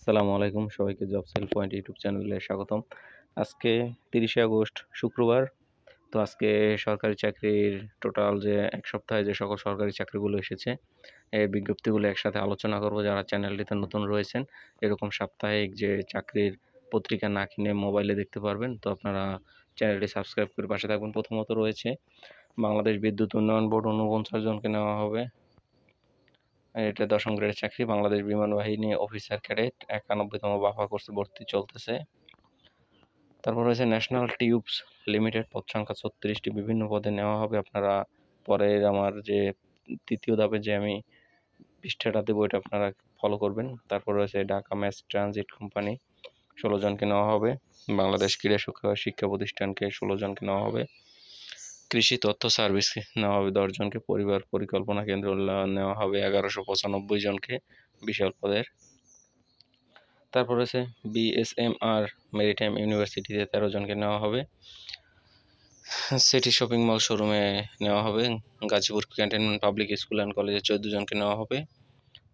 আসসালামু আলাইকুম, সবাইকে জব সেল পয়েন্ট ইউটিউব চ্যানেলে স্বাগতম। আজকে 30শে আগস্ট শুক্রবার। তো আজকে সরকারি চাকরির টোটাল যে এক সপ্তাহে যে সকল সরকারি চাকরিগুলো এসেছে এই বিজ্ঞপ্তিগুলো একসাথে আলোচনা করব। যারা চ্যানেলটিতে নতুন রয়েছেন, এরকম সাপ্তাহিক যে চাকরির পত্রিকা না কিনে মোবাইলে দেখতে পারবেন, তো আপনারা চ্যানেলটি সাবস্ক্রাইব করে পাশে থাকবেন। প্রথমত রয়েছে বাংলাদেশ বিদ্যুৎ উন্নয়ন বোর্ড 49 জনকে নেওয়া হবে। এটা 10ম গ্রেডের চাকরি। বাংলাদেশ বিমান বাহিনী অফিসার ক্যাডেট 91তম বাফা কোর্সে ভর্তি চলতেছে। তারপর রয়েছে ন্যাশনাল টিউবস লিমিটেড, পদ সংখ্যা 36টি, বিভিন্ন পদে নেওয়া হবে। আপনারা পরের আমার যে তৃতীয় ধাপে যে আমি পৃষ্ঠাটা দেবো, এটা আপনারা ফলো করবেন। তারপর রয়েছে ঢাকা ম্যাস ট্রানজিট কোম্পানি, 16 জনকে নেওয়া হবে। বাংলাদেশ ক্রীড়া শিক্ষা প্রতিষ্ঠানকে 16 জনকে নেওয়া হবে। কৃষি তথ্য সার্ভিস নেওয়া হবে 10 জনকে। পরিবার পরিকল্পনা কেন্দ্র নেওয়া হবে 1195 জনকে, বিশাল পদের। তারপর রয়েছে বিএসএমআর মেরিটাইম ইউনিভার্সিটিতে 13 জনকে নেওয়া হবে। সিটি শপিং মল শোরুমে নেওয়া হবে। Gazipur cantonment public school and কলেজে 14 জনকে নেওয়া হবে।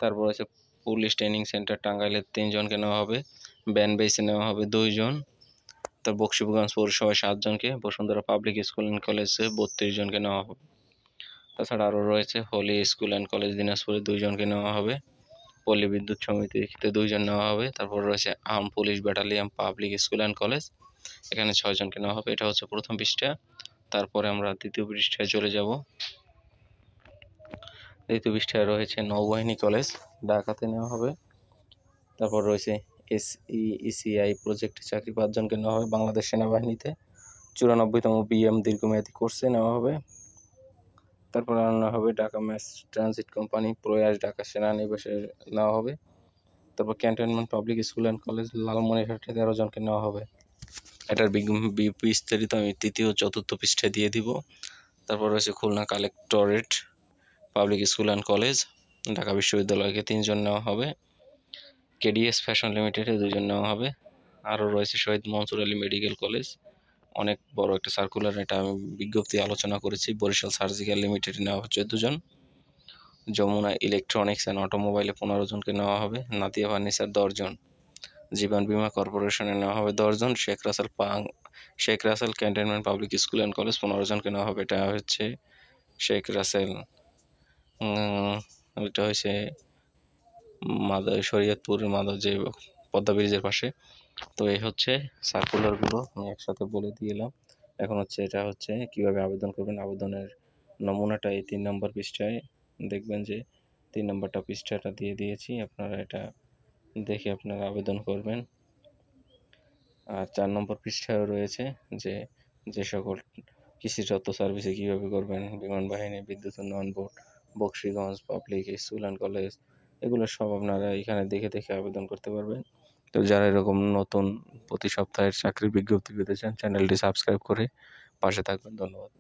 তারপর আছে পুলিশ ট্রেনিং সেন্টার টাঙ্গাইলে 3 জনকে নেওয়া হবে। ব্যান বেসে নেওয়া হবে 2 জন। তার বকশিবগঞ্জ পৌরসভায় 7 জনকে, বসুন্ধরা পাবলিক স্কুল অ্যান্ড কলেজে 32 জনকে নেওয়া হবে। তাছাড়া আরও রয়েছে হোলি স্কুল অ্যান্ড কলেজ দিনাজপুরে 2 জনকে নেওয়া হবে। পল্লী বিদ্যুৎ সমিতিতে 2 জন নেওয়া হবে। তারপর রয়েছে arm police battalion public school and college, এখানে 6 জনকে নেওয়া হবে। এটা হচ্ছে প্রথম পৃষ্ঠা। তারপরে আমরা দ্বিতীয় পৃষ্ঠায় চলে যাব। দ্বিতীয় পৃষ্ঠায় রয়েছে নৌবাহিনী কলেজ, ঢাকাতে নেওয়া হবে। তারপর রয়েছে এসইসিআই প্রজেক্টে চাকরি 5 জনকে নেওয়া হবে। বাংলাদেশ সেনাবাহিনীতে 94তম বিএম দীর্ঘমেয়াদী কোর্সে নেওয়া হবে। তারপর নেওয়া হবে ঢাকা ম্যাস ট্রানজিট কোম্পানি প্রয়াস ঢাকা সেনানিবাসে নেওয়া হবে। তারপর cantonment public school and college লালমনিরহাটে 13 জনকে নেওয়া হবে। এটার বিস্তারিত আমি তৃতীয় চতুর্থ পৃষ্ঠায় দিয়ে দিব। তারপর রয়েছে Khulna collectorate public school and college, Dhaka বিশ্ববিদ্যালয়কে 3 জন নেওয়া হবে। কেডিএস ফ্যাশন লিমিটেডে 2 জন নেওয়া হবে। আরও রয়েছে শহীদ মনসুর আলী মেডিকেল কলেজ, অনেক বড় একটা সার্কুলার, এটা আমি বিজ্ঞপ্তি আলোচনা করেছি। বরিশাল সার্জিক্যাল লিমিটেডে নেওয়া হবে 14 জন। যমুনা ইলেকট্রনিক্স অ্যান্ড অটোমোবাইলে 15 জনকে নেওয়া হবে। নাদিয়া ফার্নিচার 10 জন। জীবন বীমা কর্পোরেশনে নেওয়া হবে 10 জন। Sheikh Russel cantonment public school and college 15 জনকে নেওয়া হবে। এটা হচ্ছে শেখ রাসেল, এটা হচ্ছে শরীয়তপুর যে পদ্মা ব্রিজের পাশে। তো এই হচ্ছে সার্কুলারগুলো আমি একসাথে বলে দিলাম। এখন হচ্ছে এটা হচ্ছে কিভাবে আবেদন করবেন। আবেদনের নমুনাটা এই 3 নম্বর পৃষ্ঠায় দেখবেন যে 3 নম্বরটা পৃষ্ঠাটা দিয়ে দিয়েছি, আপনারা এটা দেখে আপনারা আবেদন করবেন। আর 4 নম্বর পৃষ্ঠায় রয়েছে যে সকল কৃষি তথ্য সার্ভিসে কীভাবে করবেন, বিমান বাহিনী, বিদ্যুৎ উন্নয়ন board, Bakshiganj public school and college, এগুলো সব আপনারা এখানে দেখে আবেদন করতে পারবেন। তো যারা এরকম নতুন প্রতি সপ্তাহের চাকরির বিজ্ঞপ্তি পেতে চান, চ্যানেলটি সাবস্ক্রাইব করে পাশে থাকবেন। ধন্যবাদ।